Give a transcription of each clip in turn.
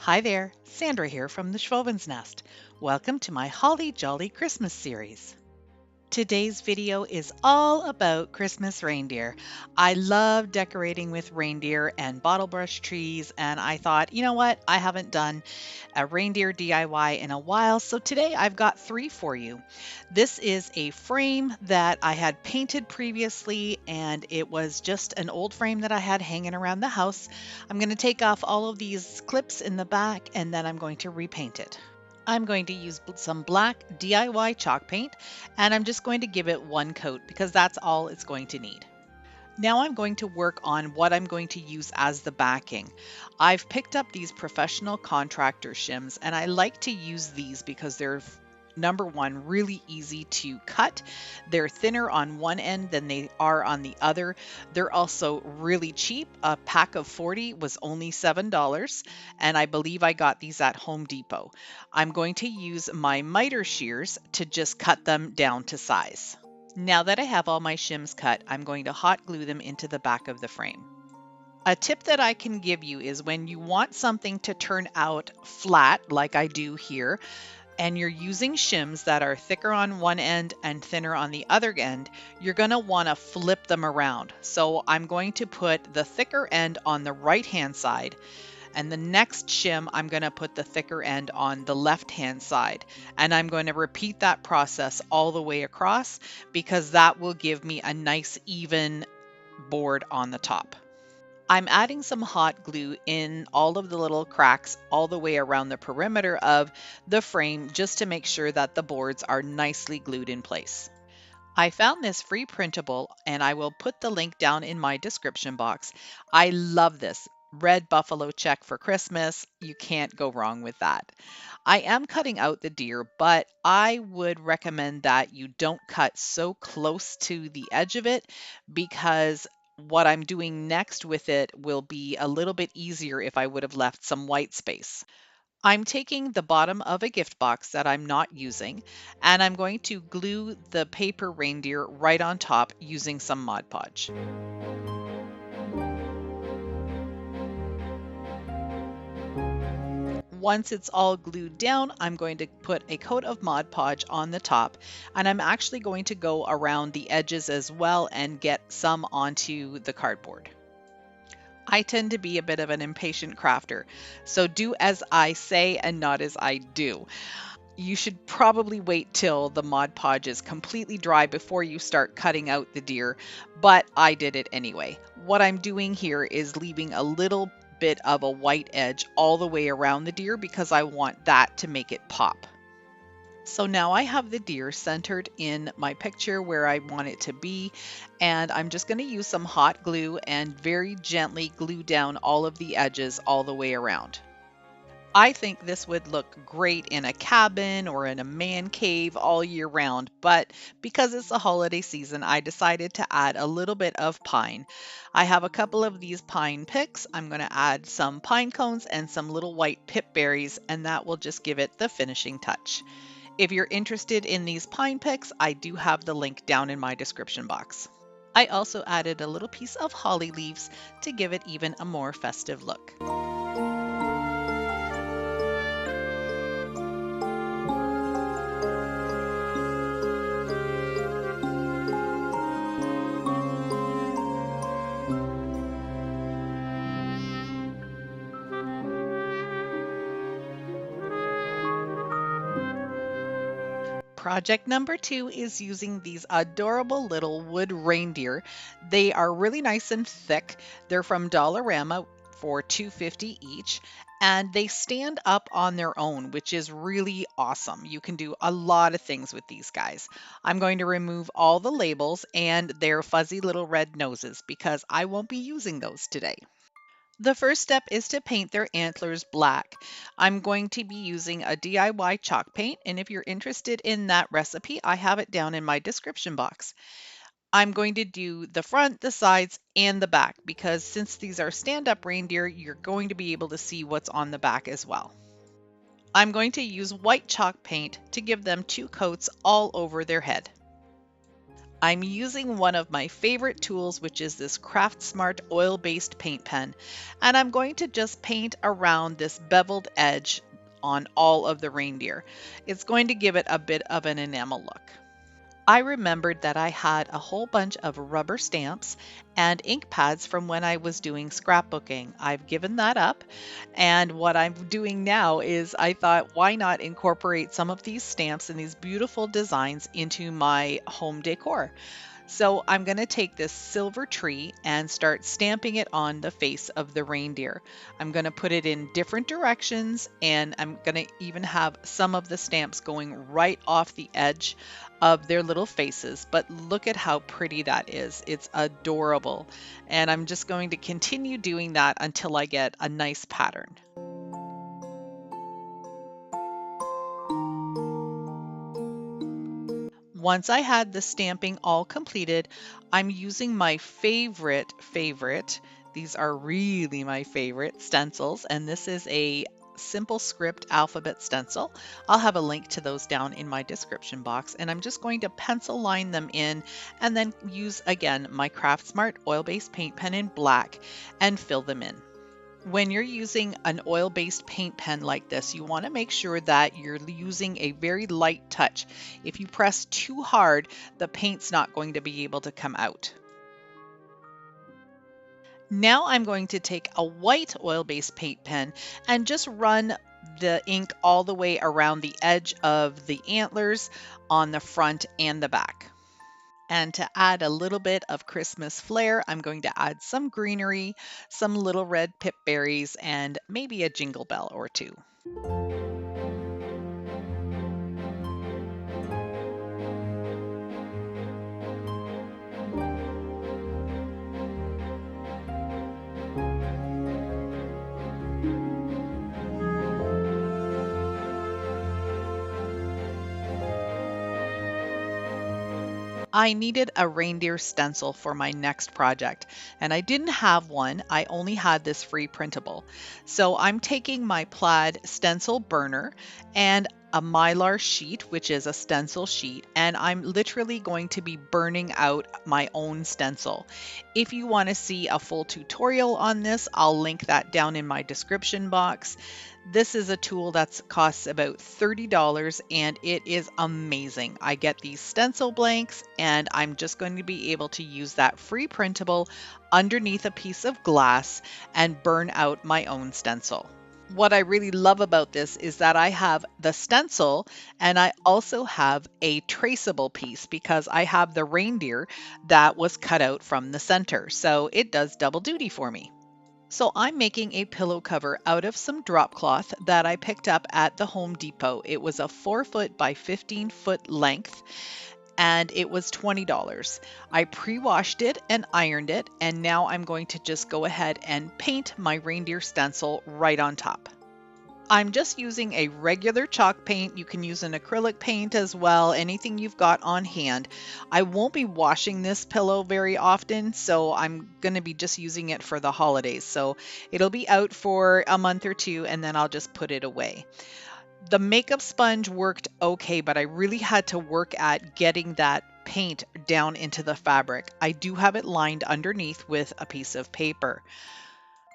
Hi there, Sandra here from the Schwowin's Nest. Welcome to my Holly Jolly Christmas series. Today's video is all about Christmas reindeer. I love decorating with reindeer and bottle brush trees, and I thought, you know what? I haven't done a reindeer DIY in a while, so today I've got three for you. This is a frame that I had painted previously, and it was just an old frame that I had hanging around the house. I'm going to take off all of these clips in the back, and then I'm going to repaint it. I'm going to use some black DIY chalk paint, and I'm just going to give it one coat because that's all it's going to need. Now I'm going to work on what I'm going to use as the backing. I've picked up these professional contractor shims, and I like to use these because they're number one, really easy to cut. They're thinner on one end than they are on the other. They're also really cheap. A pack of 40 was only $7, and I believe I got these at Home Depot. I'm going to use my miter shears to just cut them down to size. Now that I have all my shims cut, I'm going to hot glue them into the back of the frame. A tip that I can give you is when you want something to turn out flat, like I do here, and you're using shims that are thicker on one end and thinner on the other end, you're going to want to flip them around. So I'm going to put the thicker end on the right hand side, and the next shim I'm going to put the thicker end on the left hand side, and I'm going to repeat that process all the way across because that will give me a nice even board on the top. I'm adding some hot glue in all of the little cracks all the way around the perimeter of the frame just to make sure that the boards are nicely glued in place. I found this free printable, and I will put the link down in my description box. I love this. Red buffalo check for Christmas. You can't go wrong with that. I am cutting out the deer, but I would recommend that you don't cut so close to the edge of it because what I'm doing next with it will be a little bit easier if I would have left some white space. I'm taking the bottom of a gift box that I'm not using, and I'm going to glue the paper reindeer right on top using some Mod Podge. Once it's all glued down, I'm going to put a coat of Mod Podge on the top, and I'm actually going to go around the edges as well and get some onto the cardboard. I tend to be a bit of an impatient crafter, so do as I say and not as I do. You should probably wait till the Mod Podge is completely dry before you start cutting out the deer, but I did it anyway. What I'm doing here is leaving a little bit of a white edge all the way around the deer because I want that to make it pop. So now I have the deer centered in my picture where I want it to be, and I'm just going to use some hot glue and very gently glue down all of the edges all the way around. I think this would look great in a cabin or in a man cave all year round, but because it's the holiday season, I decided to add a little bit of pine. I have a couple of these pine picks. I'm going to add some pine cones and some little white pip berries, and that will just give it the finishing touch. If you're interested in these pine picks, I do have the link down in my description box. I also added a little piece of holly leaves to give it even a more festive look. Project number 2 is using these adorable little wood reindeer. They are really nice and thick. They're from Dollarama for $2.50 each, and they stand up on their own, which is really awesome. You can do a lot of things with these guys. I'm going to remove all the labels and their fuzzy little red noses because I won't be using those today. The first step is to paint their antlers black. I'm going to be using a DIY chalk paint, and if you're interested in that recipe, I have it down in my description box. I'm going to do the front, the sides, and the back because since these are stand-up reindeer, you're going to be able to see what's on the back as well. I'm going to use white chalk paint to give them 2 coats all over their head. I'm using one of my favorite tools, which is this Craft Smart oil-based paint pen, and I'm going to just paint around this beveled edge on all of the reindeer. It's going to give it a bit of an enamel look. I remembered that I had a whole bunch of rubber stamps and ink pads from when I was doing scrapbooking. I've given that up, and what I'm doing now is I thought, why not incorporate some of these stamps and these beautiful designs into my home decor? So I'm going to take this silver tree and start stamping it on the face of the reindeer. I'm going to put it in different directions, and I'm going to even have some of the stamps going right off the edge of their little faces. But look at how pretty that is. It's adorable. And I'm just going to continue doing that until I get a nice pattern. Once I had the stamping all completed, I'm using my favorite, these are really my favorite stencils, and this is a simple script alphabet stencil. I'll have a link to those down in my description box, and I'm just going to pencil line them in and then use again my Craft Smart oil-based paint pen in black and fill them in. When you're using an oil-based paint pen like this, you want to make sure that you're using a very light touch. If you press too hard, the paint's not going to be able to come out. Now I'm going to take a white oil-based paint pen and just run the ink all the way around the edge of the antlers on the front and the back. And to add a little bit of Christmas flair, I'm going to add some greenery, some little red pip berries, and maybe a jingle bell or two. I needed a reindeer stencil for my next project, and I didn't have one. I only had this free printable. So I'm taking my plaid stencil burner and a mylar sheet, which is a stencil sheet, and I'm literally going to be burning out my own stencil. If you want to see a full tutorial on this, I'll link that down in my description box. This is a tool that costs about $30 and it is amazing. I get these stencil blanks and I'm just going to be able to use that free printable underneath a piece of glass and burn out my own stencil. What I really love about this is that I have the stencil and I also have a traceable piece because I have the reindeer that was cut out from the center. So it does double duty for me. So I'm making a pillow cover out of some drop cloth that I picked up at the Home Depot. It was a 4-foot by 15-foot length and it was $20. I pre-washed it and ironed it, and now I'm going to just go ahead and paint my reindeer stencil right on top. I'm just using a regular chalk paint. You can use an acrylic paint as well, anything you've got on hand. I won't be washing this pillow very often, so I'm going to be just using it for the holidays. So it'll be out for a month or two, and then I'll just put it away. The makeup sponge worked okay, but I really had to work at getting that paint down into the fabric. I do have it lined underneath with a piece of paper.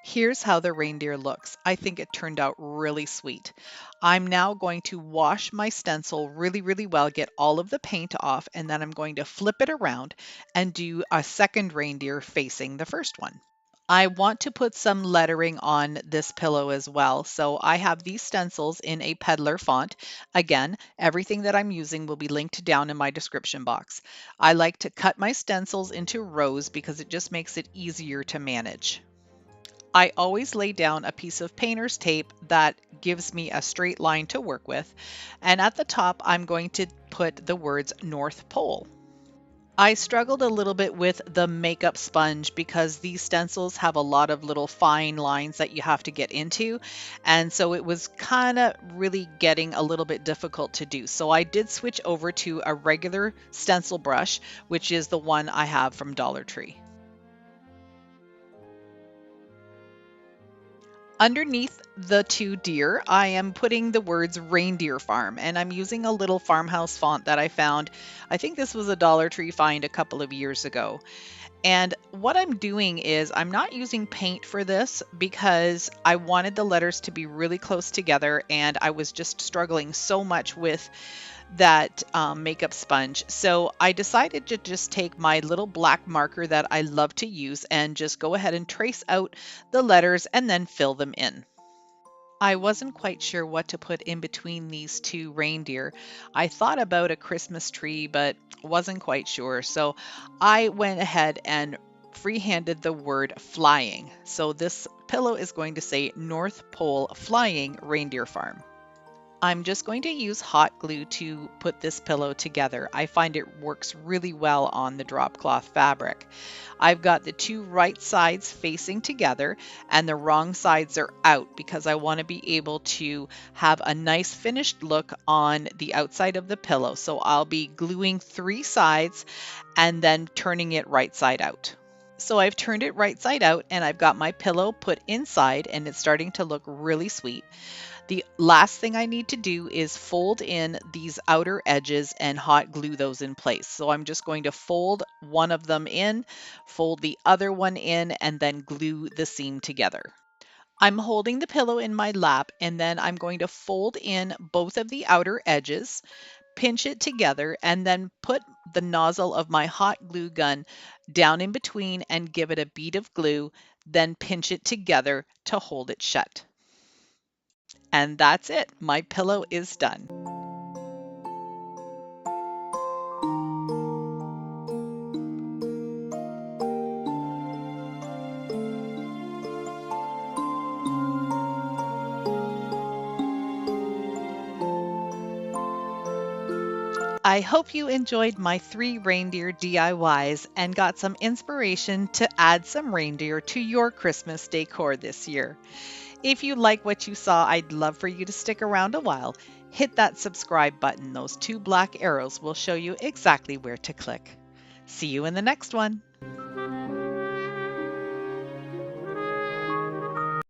Here's how the reindeer looks. I think it turned out really sweet. I'm now going to wash my stencil really well, get all of the paint off, and then I'm going to flip it around and do a second reindeer facing the first one. I want to put some lettering on this pillow as well, so I have these stencils in a peddler font. Again, everything that I'm using will be linked down in my description box. I like to cut my stencils into rows because it just makes it easier to manage. I always lay down a piece of painter's tape that gives me a straight line to work with, and at the top I'm going to put the words North Pole. I struggled a little bit with the makeup sponge because these stencils have a lot of little fine lines that you have to get into, and so it was kind of really getting a little bit difficult to do. So I did switch over to a regular stencil brush, which is the one I have from Dollar Tree. Underneath the two deer, I am putting the words Reindeer Farm, and I'm using a little farmhouse font that I found. I think this was a Dollar Tree find a couple of years ago. And what I'm doing is I'm not using paint for this because I wanted the letters to be really close together, and I was just struggling so much with that makeup sponge. So I decided to just take my little black marker that I love to use and just go ahead and trace out the letters and then fill them in. I wasn't quite sure what to put in between these two reindeer. I thought about a Christmas tree, but wasn't quite sure. So I went ahead and freehanded the word flying. So this pillow is going to say North Pole Flying Reindeer Farm. I'm just going to use hot glue to put this pillow together. I find it works really well on the drop cloth fabric. I've got the two right sides facing together and the wrong sides are out because I want to be able to have a nice finished look on the outside of the pillow. So I'll be gluing 3 sides and then turning it right side out. So I've turned it right side out and I've got my pillow put inside and it's starting to look really sweet. The last thing I need to do is fold in these outer edges and hot glue those in place. So I'm just going to fold one of them in, fold the other one in, and then glue the seam together. I'm holding the pillow in my lap and then I'm going to fold in both of the outer edges, pinch it together, and then put the nozzle of my hot glue gun down in between and give it a bead of glue, then pinch it together to hold it shut. And that's it. My pillow is done. I hope you enjoyed my 3 reindeer DIYs and got some inspiration to add some reindeer to your Christmas decor this year. If you like what you saw, I'd love for you to stick around a while. Hit that subscribe button. Those 2 black arrows will show you exactly where to click. See you in the next one.